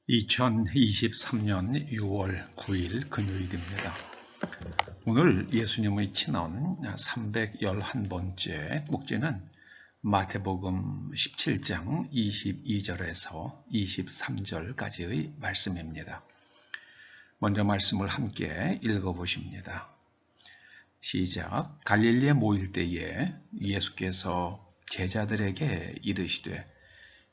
2023년 6월 9일 금요일입니다. 오늘 예수님의 친언 311번째 목제는 마태복음 17장 22절에서 23절까지의 말씀입니다. 먼저 말씀을 함께 읽어보십니다. 시작. 갈릴리에 모일 때에 예수께서 제자들에게 이르시되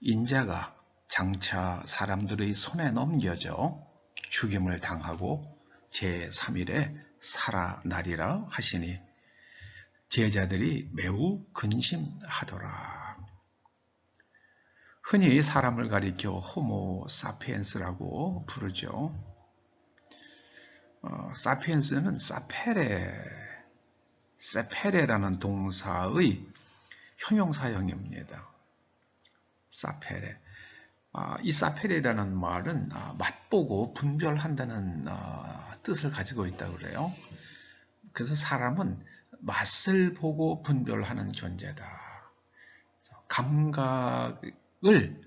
인자가 장차 사람들의 손에 넘겨져 죽임을 당하고 제3일에 살아나리라 하시니 제자들이 매우 근심하더라. 흔히 사람을 가리켜 호모 사피엔스라고 부르죠. 사피엔스는 세페레라는 동사의 형용사형입니다. 사페레. 이 사페레라는 말은 맛보고 분별한다는 뜻을 가지고 있다고 그래요. 그래서 사람은 맛을 보고 분별하는 존재다. 감각을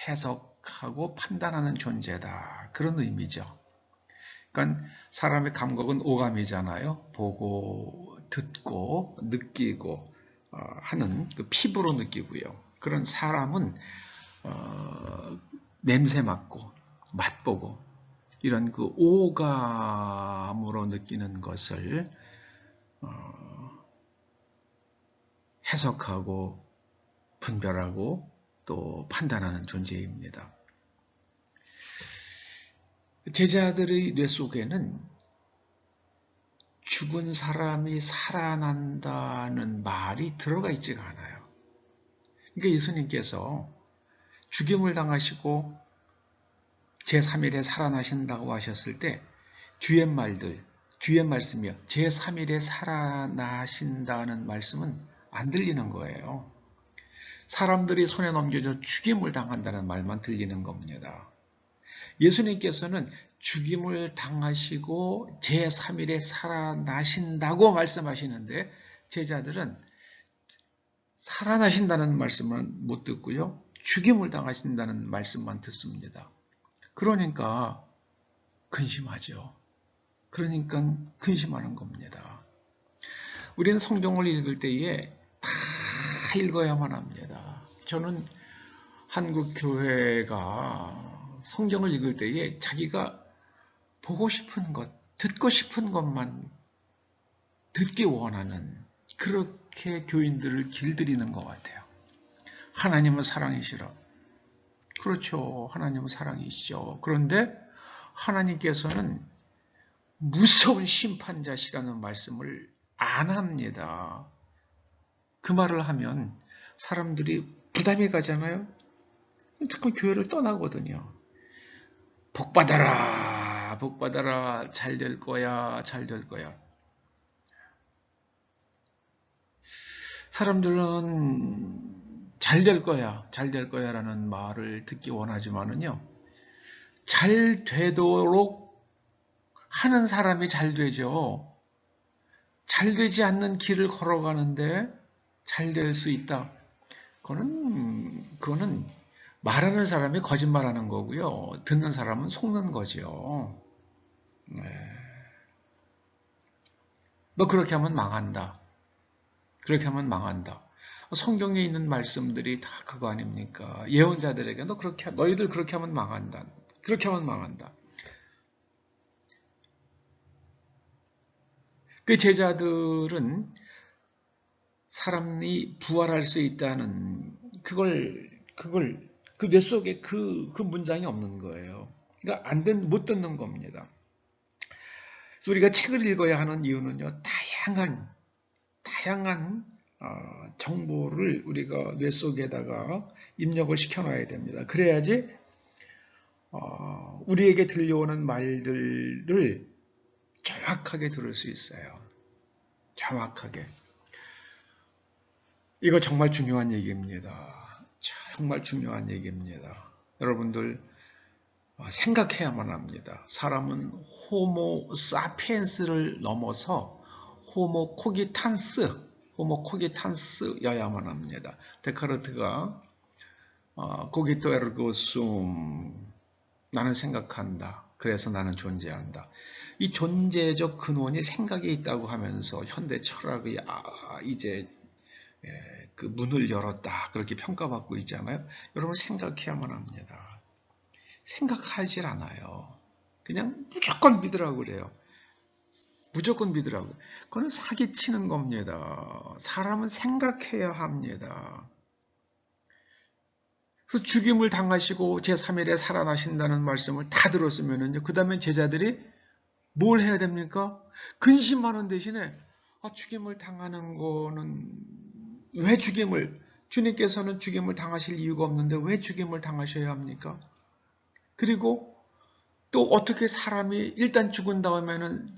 해석하고 판단하는 존재다. 그런 의미죠. 그러니까 사람의 감각은 오감이잖아요. 보고, 듣고, 느끼고 하는 그 피부로 느끼고요. 그런 사람은 냄새 맡고 맛보고 이런 그 오감으로 느끼는 것을 해석하고 분별하고 또 판단하는 존재입니다. 제자들의 뇌 속에는 죽은 사람이 살아난다는 말이 들어가 있지가 않아요. 그러니까 예수님께서 죽임을 당하시고 제3일에 살아나신다고 하셨을 때 뒤에 말씀이요. 제3일에 살아나신다는 말씀은 안 들리는 거예요. 사람들이 손에 넘겨져 죽임을 당한다는 말만 들리는 겁니다. 예수님께서는 죽임을 당하시고 제3일에 살아나신다고 말씀하시는데 제자들은 살아나신다는 말씀은 못 듣고요. 죽임을 당하신다는 말씀만 듣습니다. 그러니까 근심하죠. 그러니까 근심하는 겁니다. 우리는 성경을 읽을 때에 다 읽어야만 합니다. 저는 한국 교회가 성경을 읽을 때에 자기가 보고 싶은 것, 듣고 싶은 것만 듣기 원하는 그렇게 교인들을 길들이는 것 같아요. 하나님은 사랑이시라. 그렇죠. 하나님은 사랑이시죠. 그런데 하나님께서는 무서운 심판자시라는 말씀을 안 합니다. 그 말을 하면 사람들이 부담이 가잖아요. 자꾸 교회를 떠나거든요. 복 받아라. 복 받아라. 잘 될 거야. 잘 될 거야. 사람들은 잘 될 거야, 잘 될 거야 라는 말을 듣기 원하지만은요, 잘 되도록 하는 사람이 잘 되죠. 잘 되지 않는 길을 걸어가는데 잘 될 수 있다. 그거는 말하는 사람이 거짓말하는 거고요. 듣는 사람은 속는 거죠. 네. 너 그렇게 하면 망한다. 그렇게 하면 망한다. 성경에 있는 말씀들이 다 그거 아닙니까? 예언자들에게 너희들 그렇게 하면 망한다. 그렇게 하면 망한다. 그 제자들은 사람이 부활할 수 있다는 그 뇌 속에 그 문장이 없는 거예요. 그러니까 못 듣는 겁니다. 그래서 우리가 책을 읽어야 하는 이유는요, 다양한 정보를 우리가 뇌 속에다가 입력을 시켜놔야 됩니다. 그래야지 우리에게 들려오는 말들을 정확하게 들을 수 있어요. 정확하게. 이거 정말 중요한 얘기입니다. 정말 중요한 얘기입니다. 여러분들 생각해야만 합니다. 사람은 호모 사피엔스를 넘어서 호모 코기탄스여야만 합니다. 데카르트가 코기토 에르고 숨 나는 생각한다. 그래서 나는 존재한다. 이 존재적 근원이 생각에 있다고 하면서 현대 철학이 이제 그 문을 열었다. 그렇게 평가받고 있잖아요. 여러분 생각해야만 합니다. 생각하질 않아요. 그냥 무조건 믿으라고 그래요. 무조건 믿으라고. 그건 사기치는 겁니다. 사람은 생각해야 합니다. 그래서 죽임을 당하시고 제3일에 살아나신다는 말씀을 다 들었으면은요. 그 다음에 제자들이 뭘 해야 됩니까? 근심하는 대신에 죽임을 당하는 거는 왜 주님께서는 죽임을 당하실 이유가 없는데 왜 죽임을 당하셔야 합니까? 그리고 또 어떻게 사람이 일단 죽은 다음에는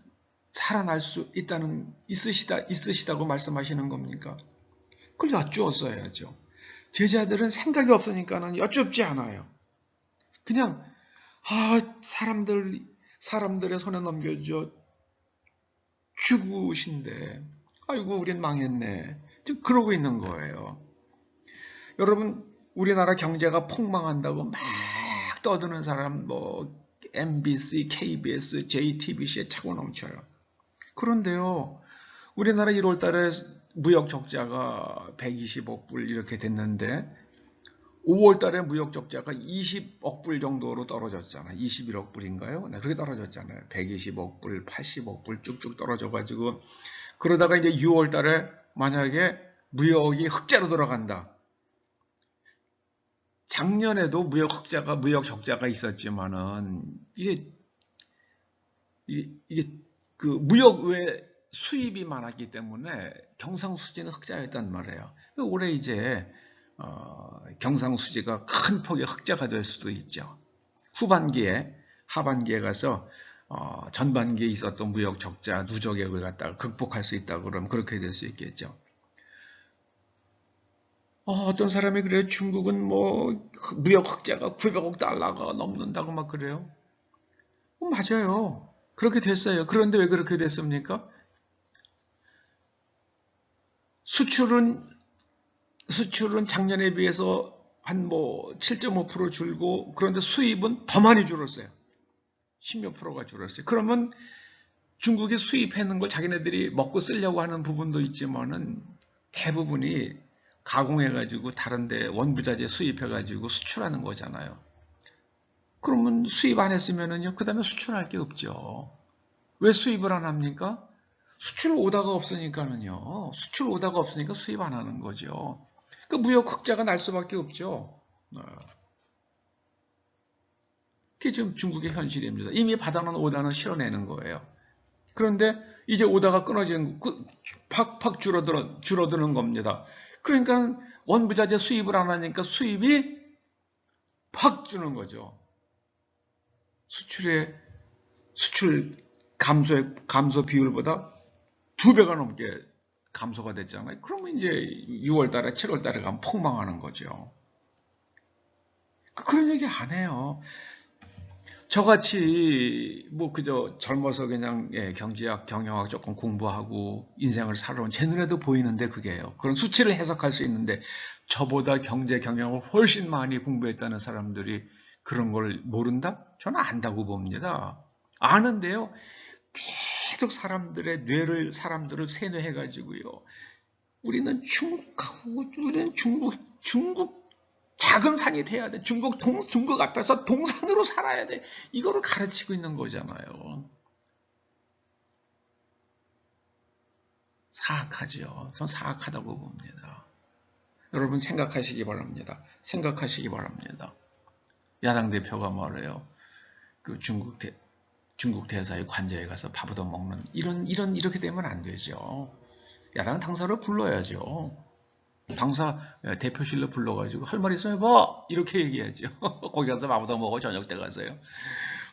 살아날 수 있으시다고 말씀하시는 겁니까? 그걸 여쭈었어야죠. 제자들은 생각이 없으니까는 여쭙지 않아요. 그냥 사람들의 손에 넘겨져 죽으신데 아이고 우린 망했네. 지금 그러고 있는 거예요. 여러분 우리나라 경제가 폭망한다고 막 떠드는 사람 MBC, KBS, JTBC에 차고 넘쳐요. 그런데요. 우리나라 1월 달에 무역 적자가 120억 불 이렇게 됐는데 5월 달에 무역 적자가 20억 불 정도로 떨어졌잖아요. 21억 불인가요? 네, 그렇게 떨어졌잖아요. 120억 불, 80억 불 쭉쭉 떨어져가지고 그러다가 이제 6월 달에 만약에 무역이 흑자로 들어간다. 작년에도 무역 적자가 있었지만은 이게 그 무역 외 수입이 많았기 때문에 경상수지는 흑자였단 말이에요. 올해 이제 경상수지가 큰 폭의 흑자가 될 수도 있죠. 하반기에 가서 전반기에 있었던 무역 적자, 누적액을 갖다가 극복할 수 있다 그러면 그렇게 될 수 있겠죠. 어떤 사람이 그래요. 중국은 무역 흑자가 900억 달러가 넘는다고 막 그래요. 맞아요. 그렇게 됐어요. 그런데 왜 그렇게 됐습니까? 수출은 작년에 비해서 한 7.5% 줄고 그런데 수입은 더 많이 줄었어요. 10몇 프로가 줄었어요. 그러면 중국이 수입하는 걸 자기네들이 먹고 쓰려고 하는 부분도 있지만은 대부분이 가공해가지고 다른데 원부자재 수입해가지고 수출하는 거잖아요. 그러면 수입 안 했으면은요, 그 다음에 수출할 게 없죠. 왜 수입을 안 합니까? 수출 오다가 없으니까는요. 수출 오다가 없으니까 수입 안 하는 거죠. 그 무역 흑자가 날 수밖에 없죠. 그게 지금 중국의 현실입니다. 이미 받아놓은 오다는 실어내는 거예요. 그런데 이제 오다가 끊어지는, 팍팍 줄어드는 겁니다. 그러니까 원부자재 수입을 안 하니까 수입이 팍 주는 거죠. 수출 감소 비율보다 2배가 넘게 감소가 됐잖아요. 그러면 이제 6월 달에 7월 달에 가면 폭망하는 거죠. 그런 얘기 안 해요. 저같이 그저 젊어서 그냥 경제학, 경영학 조금 공부하고 인생을 살아온 제 눈에도 보이는데 그게요. 그런 수치를 해석할 수 있는데 저보다 경제, 경영을 훨씬 많이 공부했다는 사람들이 그런 걸 모른다? 저는 안다고 봅니다. 아는데요. 계속 사람들을 세뇌해가지고요. 우리는 중국 작은 산이 돼야 돼. 중국 앞에서 동산으로 살아야 돼. 이거를 가르치고 있는 거잖아요. 사악하죠. 전 사악하다고 봅니다. 여러분 생각하시기 바랍니다. 생각하시기 바랍니다. 야당 대표가 말해요. 그 중국 대사의 관저에 가서 밥 얻어 먹는 이렇게 되면 안 되죠. 야당 당사를 불러야죠. 당사 대표실로 불러가지고 할 말 있으면 해봐 이렇게 얘기하죠. 거기 가서 밥 얻어 먹어 저녁 때 가서요.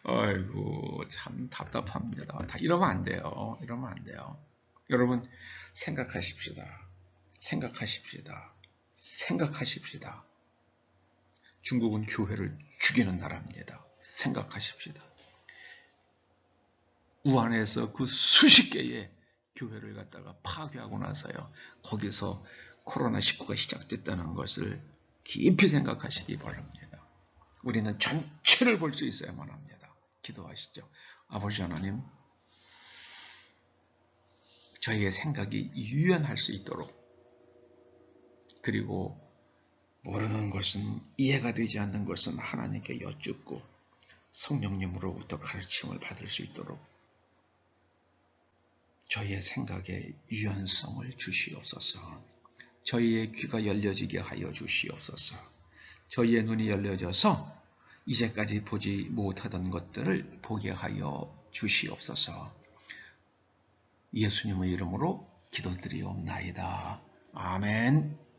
아이고 참 답답합니다. 이러면 안 돼요. 이러면 안 돼요. 여러분 생각하십시다. 생각하십시다. 생각하십시다. 중국은 교회를 죽이는 나라입니다. 생각하십시다. 우한에서 그 수십 개의 교회를 갖다가 파괴하고 나서요. 거기서 코로나19가 시작됐다는 것을 깊이 생각하시기 바랍니다. 우리는 전체를 볼 수 있어야만 합니다. 기도하시죠. 아버지 하나님, 저희의 생각이 유연할 수 있도록, 그리고 모르는 것은, 이해가 되지 않는 것은 하나님께 여쭙고 성령님으로부터 가르침을 받을 수 있도록 저희의 생각에 유연성을 주시옵소서. 저희의 귀가 열려지게 하여 주시옵소서. 저희의 눈이 열려져서 이제까지 보지 못하던 것들을 보게 하여 주시옵소서. 예수님의 이름으로 기도드리옵나이다. 아멘.